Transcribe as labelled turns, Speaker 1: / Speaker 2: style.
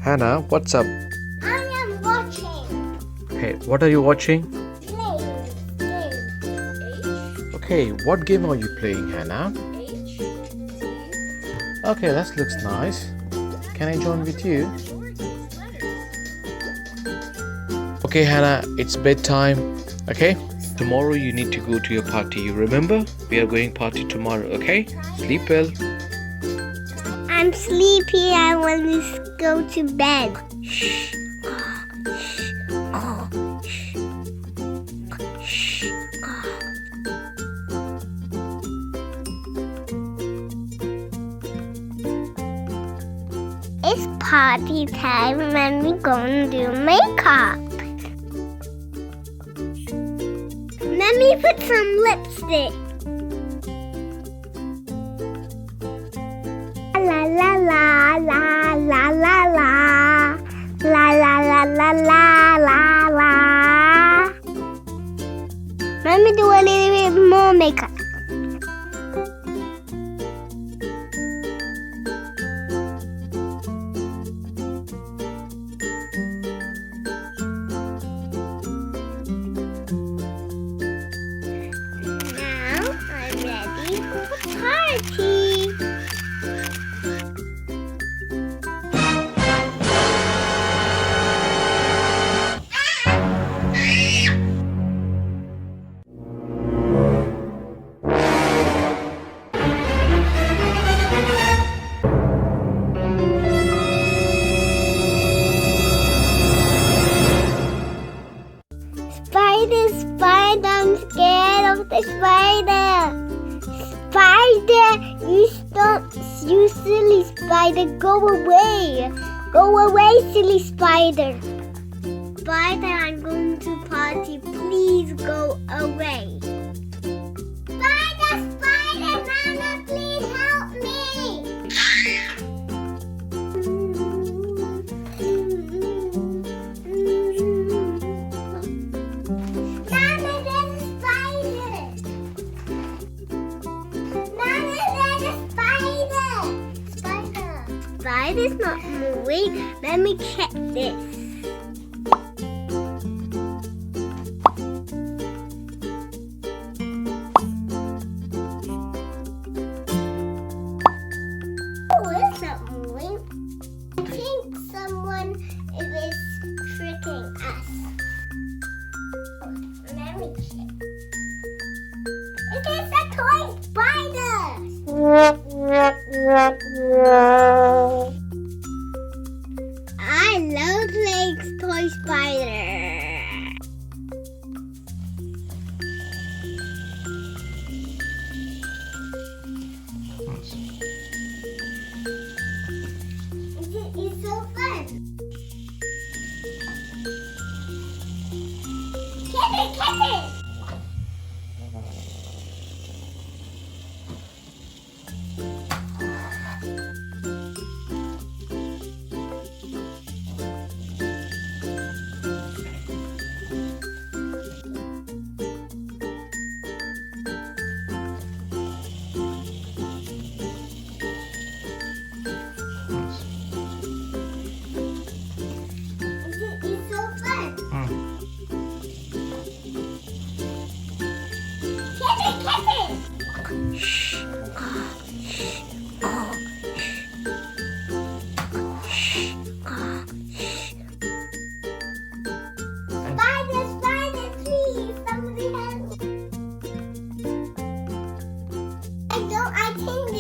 Speaker 1: Hannah, what's up?
Speaker 2: I am watching.
Speaker 1: Hey, what are you watching?
Speaker 2: Playing game.
Speaker 1: Okay, what game are you playing, Hannah? Okay, that looks nice. Can I join with you? Okay, Hannah, it's bedtime. Okay? Tomorrow you need to go to your party. You remember? We are going party tomorrow, okay? Sleep well.
Speaker 2: I'm sleepy. I want to go to bed. It's party time and we're going to do makeup. Let me put some lipstick. La la la la la la la la la la la la la la. Let me do a little bit more makeup. Now I'm ready for the party. Spider, spider, I'm scared of the spider. Spider, you silly spider, go away. Go away, silly spider. Spider, I'm going to party, please go away. Spider, spider, Mama, please help me. Spider's not moving. Let me check this. Oh, it's not moving. I think someone is tricking us. Let me check. It is a toy spider. I love playing toy spider. It's so fun. Catch it, catch it. It's so fun. Catch it, catch it. Spider, spider, please, somebody help me. I think